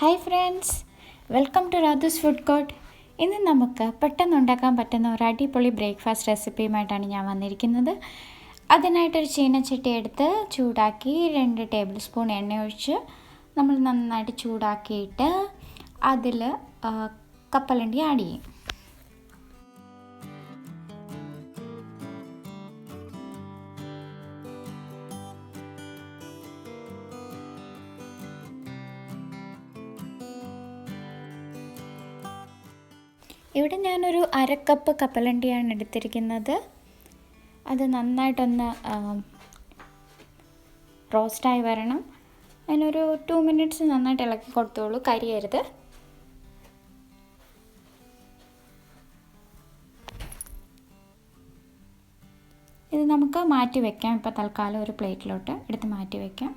Hi friends, welcome to Radhu's food court. ഇന്ന് നമുക്ക് പെട്ടെന്ന് ഉണ്ടാക്കാൻ പറ്റുന്ന ഒരു അടിപൊളി ബ്രേക്ക്ഫാസ്റ്റ് റെസിപ്പിയുമായിട്ടാണ് ഞാൻ വന്നിരിക്കുന്നത്. അതിനായിട്ടൊരു ചീനച്ചട്ടി എടുത്ത് ചൂടാക്കി 2 ടേബിൾ സ്പൂൺ എണ്ണ ഒഴിച്ച് നമ്മൾ നന്നായിട്ട് ചൂടാക്കിയിട്ട് അതിൽ കപ്പലണ്ടി ആഡ് ചെയ്യും. ഇവിടെ ഞാനൊരു 1/2 കപ്പ് കപ്പലണ്ടിയാണ് എടുത്തിരിക്കുന്നത്. അത് നന്നായിട്ടൊന്ന് റോസ്റ്റായി വരണം. അതിനൊരു 2 മിനിറ്റ്സ് നന്നായിട്ട് ഇളക്കി കൊടുത്തോളൂ, കരിയരുത്. ഇത് നമുക്ക് മാറ്റി വയ്ക്കാം. ഇപ്പോൾ തൽക്കാലം ഒരു പ്ലേറ്റിലോട്ട് എടുത്ത് മാറ്റി വയ്ക്കാം.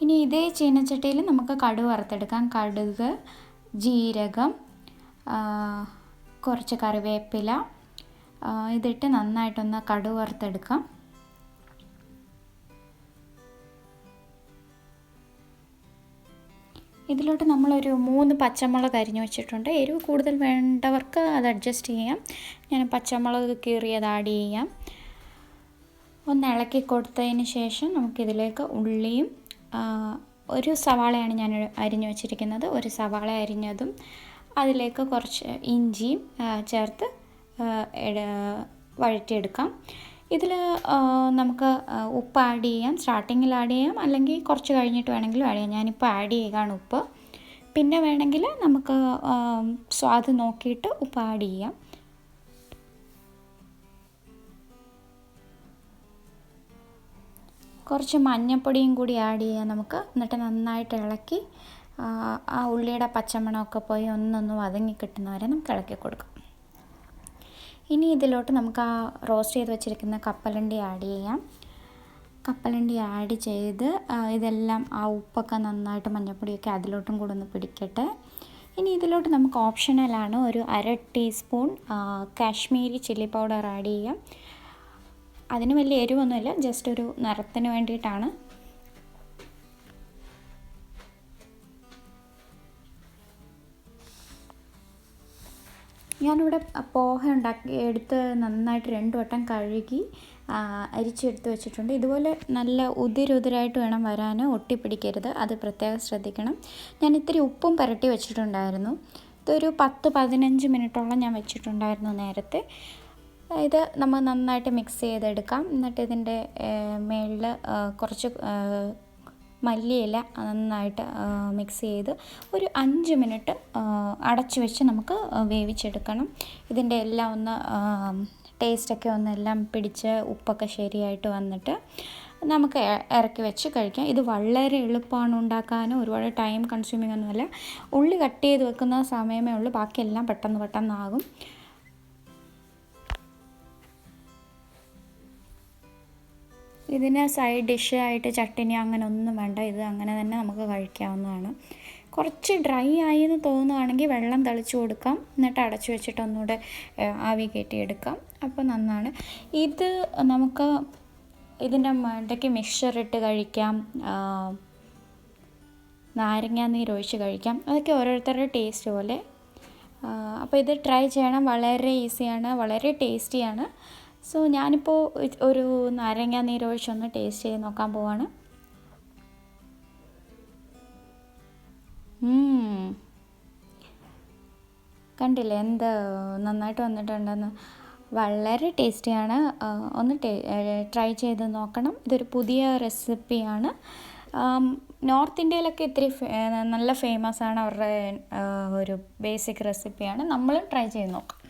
ഇനി ഇതേ ചീനച്ചട്ടിയിൽ നമുക്ക് കടുക് വറുത്തെടുക്കാം. കടുക്, ജീരകം, കുറച്ച് കറിവേപ്പില ഇതിട്ട് നന്നായിട്ടൊന്ന് കടുക് വറുത്തെടുക്കാം. ഇതിലോട്ട് നമ്മളൊരു 3 പച്ചമുളക് അരിഞ്ഞു വെച്ചിട്ടുണ്ട്. എരിവ് കൂടുതൽ വേണ്ടവർക്ക് അത് അഡ്ജസ്റ്റ് ചെയ്യാം. ഞാൻ പച്ചമുളക് കീറിയത് ആഡ് ചെയ്യാം. ഒന്ന് ഇളക്കി കൊടുത്തതിന് ശേഷം നമുക്കിതിലേക്ക് ഉള്ളിയും ഒരു സവാളയാണ് ഞാൻ അരിഞ്ഞു വച്ചിരിക്കുന്നത്. ഒരു സവാള അരിഞ്ഞതും അതിലേക്ക് കുറച്ച് ഇഞ്ചിയും ചേർത്ത് വഴറ്റിയെടുക്കാം. ഇതിൽ നമുക്ക് ഉപ്പ് ആഡ് ചെയ്യാം. സ്റ്റാർട്ടിങ്ങിൽ ആഡ് ചെയ്യാം, അല്ലെങ്കിൽ കുറച്ച് കഴിഞ്ഞിട്ട് വേണമെങ്കിലും ആഡ് ചെയ്യാം. ഞാനിപ്പോൾ ആഡ് ചെയ്യുകയാണ് ഉപ്പ്. പിന്നെ വേണമെങ്കിൽ നമുക്ക് സ്വാദ് നോക്കിയിട്ട് ഉപ്പ് ആഡ് ചെയ്യാം. കുറച്ച് മഞ്ഞൾപ്പൊടിയും കൂടി ആഡ് ചെയ്യാം നമുക്ക്. എന്നിട്ട് നന്നായിട്ട് ഇളക്കി ആ ഉള്ളിയുടെ പച്ചമണമൊക്കെ പോയി ഒന്നൊന്ന് വതങ്ങി കിട്ടുന്നവരെ നമുക്ക് ഇളക്കി കൊടുക്കാം. ഇനി ഇതിലോട്ട് നമുക്ക് ആ റോസ്റ്റ് ചെയ്ത് വെച്ചിരിക്കുന്ന കപ്പലണ്ടി ആഡ് ചെയ്യാം. കപ്പലണ്ടി ആഡ് ചെയ്ത് ഇതെല്ലാം ആ ഉപ്പൊക്കെ നന്നായിട്ട് മഞ്ഞൾപ്പൊടിയൊക്കെ അതിലോട്ടും കൂടെ ഒന്ന് പിടിക്കട്ടെ. ഇനി ഇതിലോട്ട് നമുക്ക് ഓപ്ഷണലാണ് ഒരു 1/2 teaspoon Kashmiri chilli powder add ചെയ്യാം. അതിന് വലിയ എരിവൊന്നുമില്ല, ജസ്റ്റ് ഒരു നിറത്തിന് വേണ്ടിയിട്ടാണ്. ഞാനിവിടെ പോഹ എടുത്ത് നന്നായിട്ട് 2 വട്ടം കഴുകി അരിച്ചെടുത്ത് വെച്ചിട്ടുണ്ട്. ഇതുപോലെ നല്ല ഉതിരുതിരായിട്ട് വേണം വരാൻ, ഒട്ടിപ്പിടിക്കരുത്, അത് പ്രത്യേകം ശ്രദ്ധിക്കണം. ഞാൻ ഇത്തിരി ഉപ്പും പുരട്ടി വെച്ചിട്ടുണ്ടായിരുന്നു. ഇതൊരു 10-15 മിനിറ്റോളം ഞാൻ വെച്ചിട്ടുണ്ടായിരുന്നു നേരത്തെ. ഇത് നമ്മൾ നന്നായിട്ട് മിക്സ് ചെയ്തെടുക്കാം. എന്നിട്ട് ഇതിൻ്റെ മേളിൽ കുറച്ച് മല്ലിയില നന്നായിട്ട് മിക്സ് ചെയ്ത് ഒരു 5 മിനിറ്റ് അടച്ചു വെച്ച് നമുക്ക് വേവിച്ചെടുക്കണം. ഇതിൻ്റെ എല്ലാം ഒന്ന് ടേസ്റ്റൊക്കെ ഒന്നെല്ലാം പിടിച്ച് ഉപ്പൊക്കെ ശരിയായിട്ട് വന്നിട്ട് നമുക്ക് ഇറക്കി വെച്ച് കഴിക്കാം. ഇത് വളരെ എളുപ്പമാണ് ഉണ്ടാക്കാൻ, ഒരുപാട് ടൈം കൺസ്യൂമിംഗ് ഒന്നുമല്ല. ഉള്ളി കട്ട് ചെയ്ത് വെക്കുന്ന സമയമേ ഉള്ളൂ, ബാക്കിയെല്ലാം പെട്ടെന്നാകും. ഇതിന് സൈഡ് ഡിഷായിട്ട് ചട്ടിനി അങ്ങനെ ഒന്നും വേണ്ട. ഇത് അങ്ങനെ തന്നെ നമുക്ക് കഴിക്കാവുന്നതാണ്. കുറച്ച് ഡ്രൈ ആയി എന്ന് തോന്നുകയാണെങ്കിൽ വെള്ളം തളിച്ച് കൊടുക്കാം. എന്നിട്ട് അടച്ചു വെച്ചിട്ട് ഒന്നുകൂടെ ആവി കയറ്റിയെടുക്കാം. അപ്പോൾ നന്നാണ്. ഇത് നമുക്ക് ഇതിൻ്റെ ഇടയ്ക്ക് മിക്സ്ചർ ഇട്ട് കഴിക്കാം, നാരങ്ങാനീര് ഒഴിച്ച് കഴിക്കാം. അതൊക്കെ ഓരോരുത്തരുടെ ടേസ്റ്റ് പോലെ. അപ്പോൾ ഇത് ട്രൈ ചെയ്യണം. വളരെ ഈസിയാണ്, വളരെ ടേസ്റ്റിയാണ്. സോ ഞാനിപ്പോൾ ഒരു നാരങ്ങ നീരൊഴിച്ചൊന്ന് ടേസ്റ്റ് ചെയ്ത് നോക്കാൻ പോവാണ്. കണ്ടില്ലേ എന്ത് നന്നായിട്ട് വന്നിട്ടുണ്ടെന്ന്. വളരെ ടേസ്റ്റിയാണ്. ഒന്ന് ട്രൈ ചെയ്ത് നോക്കണം. ഇതൊരു പുതിയ റെസിപ്പിയാണ്. നോർത്ത് ഇന്ത്യയിലൊക്കെ ഇത്തിരി നല്ല ഫേമസ് ആണ്, അവരുടെ ഒരു ബേസിക് റെസിപ്പിയാണ്. നമ്മളും ട്രൈ ചെയ്ത് നോക്കാം.